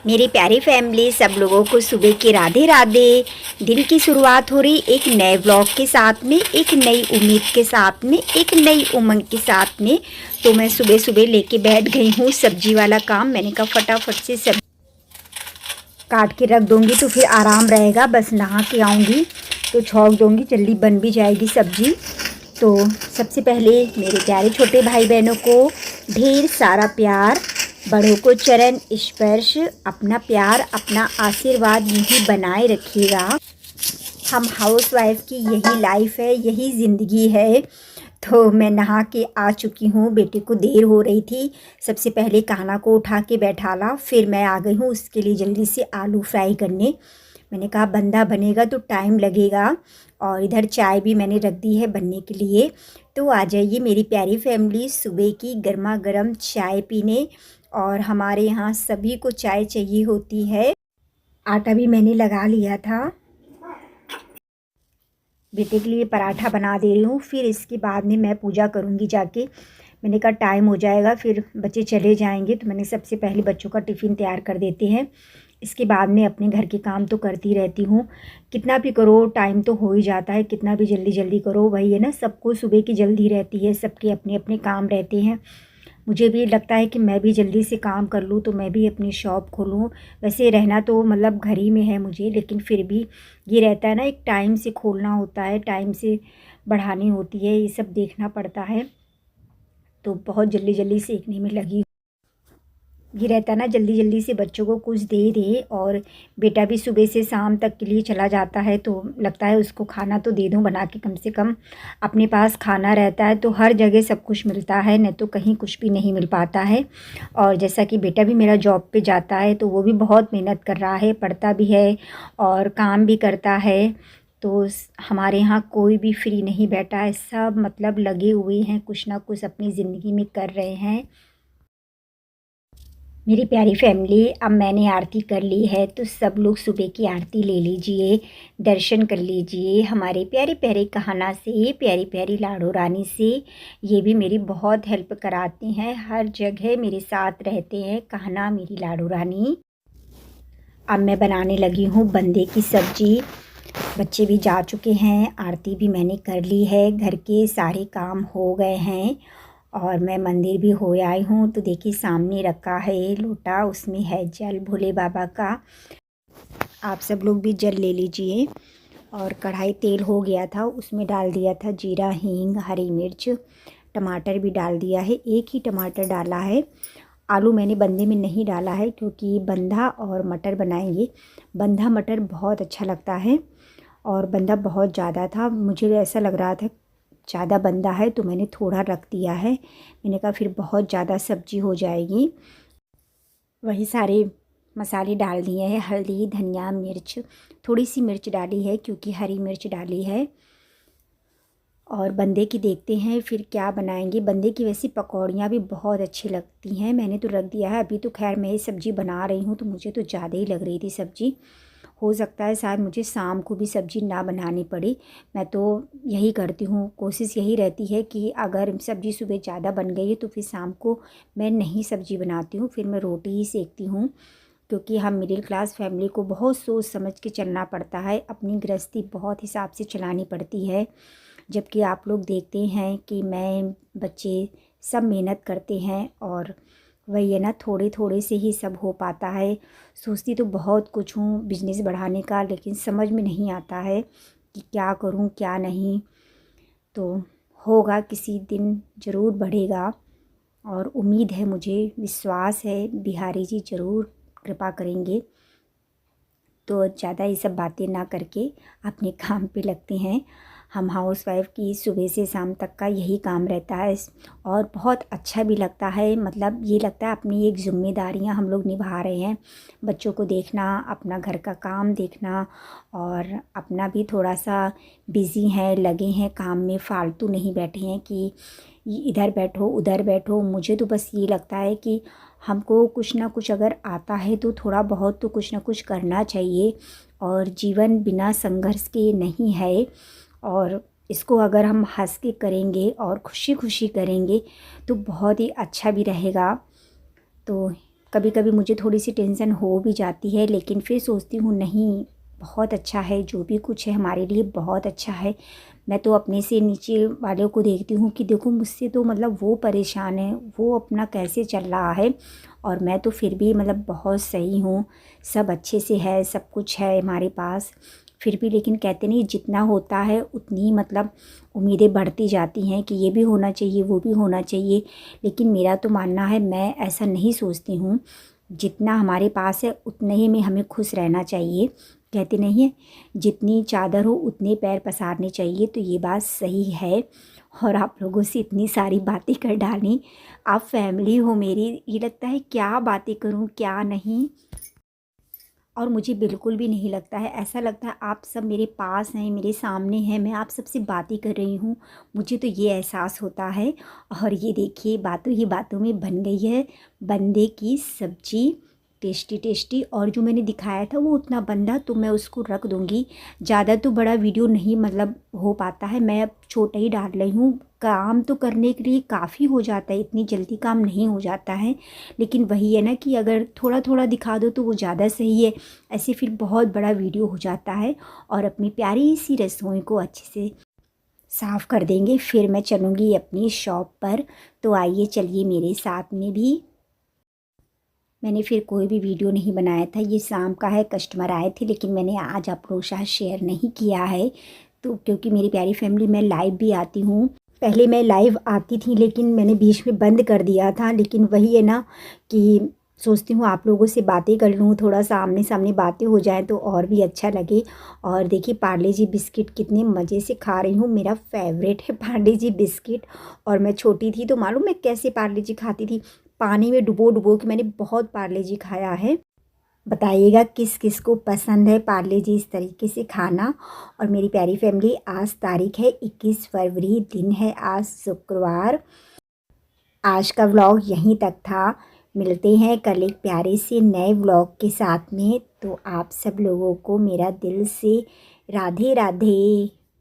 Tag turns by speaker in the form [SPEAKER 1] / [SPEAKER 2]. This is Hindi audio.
[SPEAKER 1] मेरी प्यारी फैमिली, सब लोगों को सुबह के राधे राधे। दिन की शुरुआत हो रही एक नए ब्लॉग के साथ में, एक नई उम्मीद के साथ में, एक नई उमंग के साथ में। तो मैं सुबह सुबह लेके बैठ गई हूँ सब्जी वाला काम। मैंने कहा फटाफट से सब काट के रख दूँगी तो फिर आराम रहेगा। बस नहा के आऊँगी तो छौंक दूँगी, जल्दी बन भी जाएगी सब्जी। तो सबसे पहले मेरे प्यारे छोटे भाई बहनों को ढेर सारा प्यार, बड़ों को चरण स्पर्श। अपना प्यार, अपना आशीर्वाद यही बनाए रखिएगा। हम हाउसवाइफ की यही लाइफ है, यही ज़िंदगी है। तो मैं नहा के आ चुकी हूँ, बेटे को देर हो रही थी। सबसे पहले कान्हा को उठा के बैठाला, फिर मैं आ गई हूँ उसके लिए जल्दी से आलू फ्राई करने। मैंने कहा बंदा बनेगा तो टाइम लगेगा। और इधर चाय भी मैंने रख दी है बनने के लिए। तो आ जाइए मेरी प्यारी फैमिली, सुबह की गर्मा गर्म चाय पीने। और हमारे यहाँ सभी को चाय चाहिए होती है। आटा भी मैंने लगा लिया था। बेटे के लिए पराठा बना दे रही हूँ, फिर इसके बाद में मैं पूजा करूँगी जाके। मैंने कहा टाइम हो जाएगा, फिर बच्चे चले जाएंगे, तो मैंने सबसे पहले बच्चों का टिफ़िन तैयार कर देते हैं। इसके बाद में अपने घर के काम तो करती रहती हूँ। कितना भी करो टाइम तो हो ही जाता है, कितना भी जल्दी जल्दी करो वही है ना। सबको सुबह की जल्दी रहती है, सबके अपने अपने काम रहते हैं। मुझे भी लगता है कि मैं भी जल्दी से काम कर लूँ तो मैं भी अपनी शॉप खोलूँ। वैसे रहना तो मतलब घर ही में है मुझे, लेकिन फिर भी ये रहता है ना, एक टाइम से खोलना होता है, टाइम से बढ़ानी होती है, ये सब देखना पड़ता है। तो बहुत जल्दी जल्दी सीखने में लगी। ये रहता है ना, जल्दी जल्दी से बच्चों को कुछ दे दे। और बेटा भी सुबह से शाम तक के लिए चला जाता है, तो लगता है उसको खाना तो दे दूं बना के, कम से कम अपने पास खाना रहता है तो हर जगह सब कुछ मिलता है, नहीं तो कहीं कुछ भी नहीं मिल पाता है। और जैसा कि बेटा भी मेरा जॉब पे जाता है तो वो भी बहुत मेहनत कर रहा है, पढ़ता भी है और काम भी करता है। तो हमारे यहाँ कोई भी फ्री नहीं बैठा है, सब मतलब लगे हुए हैं, कुछ ना कुछ अपनी ज़िंदगी में कर रहे हैं। मेरी प्यारी फैमिली, अब मैंने आरती कर ली है तो सब लोग सुबह की आरती ले लीजिए, दर्शन कर लीजिए हमारे प्यारे प्यारे कान्हा से, प्यारी प्यारी लाडो रानी से। ये भी मेरी बहुत हेल्प कराती हैं, हर जगह मेरे साथ रहते हैं कान्हा मेरी लाडो रानी। अब मैं बनाने लगी हूँ बंदे की सब्ज़ी। बच्चे भी जा चुके हैं, आरती भी मैंने कर ली है, घर के सारे काम हो गए हैं। और मैं मंदिर भी हो आई हूँ। तो देखिए सामने रखा है लोटा, उसमें है जल भोले बाबा का। आप सब लोग भी जल ले लीजिए। और कढ़ाई तेल हो गया था, उसमें डाल दिया था जीरा, हींग, हरी मिर्च, टमाटर भी डाल दिया है। एक ही टमाटर डाला है, आलू मैंने बंदे में नहीं डाला है क्योंकि बंधा और मटर बनाएंगे। बंधा मटर बहुत अच्छा लगता है और बंधा बहुत ज़्यादा था, मुझे ऐसा लग रहा था ज़्यादा बंदा है तो मैंने थोड़ा रख दिया है। मैंने कहा फिर बहुत ज़्यादा सब्जी हो जाएगी। वही सारे मसाले डाल दिए हैं, हल्दी, धनिया, मिर्च, थोड़ी सी मिर्च डाली है क्योंकि हरी मिर्च डाली है। और बंदे की देखते हैं फिर क्या बनाएंगे। बंदे की वैसी पकौड़ियाँ भी बहुत अच्छी लगती हैं, मैंने तो रख दिया है। अभी तो खैर मैं ये सब्ज़ी बना रही हूँ तो मुझे तो ज़्यादा ही लग रही थी सब्ज़ी। हो सकता है शायद मुझे शाम को भी सब्ज़ी ना बनानी पड़े। मैं तो यही करती हूँ, कोशिश यही रहती है कि अगर सब्ज़ी सुबह ज़्यादा बन गई है तो फिर शाम को मैं नहीं सब्ज़ी बनाती हूँ, फिर मैं रोटी ही सेकती हूँ। क्योंकि हम मिडिल क्लास फैमिली को बहुत सोच समझ के चलना पड़ता है, अपनी गृहस्थी बहुत हिसाब से चलानी पड़ती है। जबकि आप लोग देखते हैं कि मैं, बच्चे सब मेहनत करते हैं और वही है ना, थोड़े थोड़े से ही सब हो पाता है। सोचती तो बहुत कुछ हूँ बिजनेस बढ़ाने का, लेकिन समझ में नहीं आता है कि क्या करूँ क्या नहीं। तो होगा, किसी दिन ज़रूर बढ़ेगा और उम्मीद है, मुझे विश्वास है बिहारी जी ज़रूर कृपा करेंगे। तो ज़्यादा ये सब बातें ना करके अपने काम पे लगते हैं। हम हाउसवाइफ़ की सुबह से शाम तक का यही काम रहता है और बहुत अच्छा भी लगता है। मतलब ये लगता है अपनी एक ज़िम्मेदारियाँ हम लोग निभा रहे हैं, बच्चों को देखना, अपना घर का काम देखना और अपना भी थोड़ा सा बिज़ी हैं, लगे हैं काम में, फालतू नहीं बैठे हैं कि इधर बैठो उधर बैठो। मुझे तो बस ये लगता है कि हमको कुछ ना कुछ अगर आता है तो थोड़ा बहुत तो कुछ ना कुछ करना चाहिए। और जीवन बिना संघर्ष के नहीं है, और इसको अगर हम हंस के करेंगे और खुशी खुशी करेंगे तो बहुत ही अच्छा भी रहेगा। तो कभी कभी मुझे थोड़ी सी टेंशन हो भी जाती है, लेकिन फिर सोचती हूँ नहीं, बहुत अच्छा है, जो भी कुछ है हमारे लिए बहुत अच्छा है। मैं तो अपने से नीचे वालों को देखती हूँ कि देखो मुझसे तो मतलब वो परेशान है, वो अपना कैसे चल रहा है, और मैं तो फिर भी मतलब बहुत सही हूँ, सब अच्छे से है, सब कुछ है हमारे पास। फिर भी लेकिन कहते नहीं, जितना होता है उतनी मतलब उम्मीदें बढ़ती जाती हैं कि ये भी होना चाहिए, वो भी होना चाहिए। लेकिन मेरा तो मानना है, मैं ऐसा नहीं सोचती हूँ। जितना हमारे पास है उतने ही में हमें खुश रहना चाहिए। कहते नहीं है, जितनी चादर हो उतने पैर पसारने चाहिए। तो ये बात सही है। और आप लोगों से इतनी सारी बातें कर डाली, आप फैमिली हो मेरी, ये लगता है क्या बातें करूं क्या नहीं। और मुझे बिल्कुल भी नहीं लगता है, ऐसा लगता है आप सब मेरे पास हैं, मेरे सामने हैं, मैं आप सबसे बातें कर रही हूँ, मुझे तो ये एहसास होता है। और ये देखिए, बातों ही बातों में बन गई है बंदे की सब्जी, टेस्टी टेस्टी। और जो मैंने दिखाया था वो उतना बंदा, तो मैं उसको रख दूँगी। ज़्यादा तो बड़ा वीडियो नहीं मतलब हो पाता है, मैं अब छोटा ही डाल रही हूँ। काम तो करने के लिए काफ़ी हो जाता है, इतनी जल्दी काम नहीं हो जाता है। लेकिन वही है ना कि अगर थोड़ा थोड़ा दिखा दो तो वो ज़्यादा सही है, ऐसे फिर बहुत बड़ा वीडियो हो जाता है। और अपनी प्यारी सी रसोई को अच्छे से साफ़ कर देंगे, फिर मैं चलूँगी अपनी शॉप पर। तो आइए चलिए मेरे साथ में भी। मैंने फिर कोई भी वीडियो नहीं बनाया था, ये शाम का है, कस्टमर आए थे, लेकिन मैंने आज आप लोगों के साथ शेयर नहीं किया है। तो क्योंकि मेरी प्यारी फैमिली, मैं लाइव भी आती हूँ, पहले मैं लाइव आती थी लेकिन मैंने बीच में बंद कर दिया था। लेकिन वही है ना कि सोचती हूँ आप लोगों से बातें कर लूँ, थोड़ा सा आमने सामने बातें हो जाए तो और भी अच्छा लगे। और देखिए पार्ले जी बिस्किट कितने मज़े से खा रही हूँ, मेरा फेवरेट है पार्ले जी बिस्किट। और मैं छोटी थी तो मालूम मैं कैसे पार्ले जी खाती थी, पानी में डुबो डुबो के मैंने बहुत पार्ले जी खाया है। बताइएगा किस किस को पसंद है पार्ले जी इस तरीके से खाना। और मेरी प्यारी फैमिली, आज तारीख है 21 फरवरी, दिन है आज शुक्रवार। आज का व्लॉग यहीं तक था। मिलते हैं कल एक प्यारे से नए व्लॉग के साथ में। तो आप सब लोगों को मेरा दिल से राधे राधे।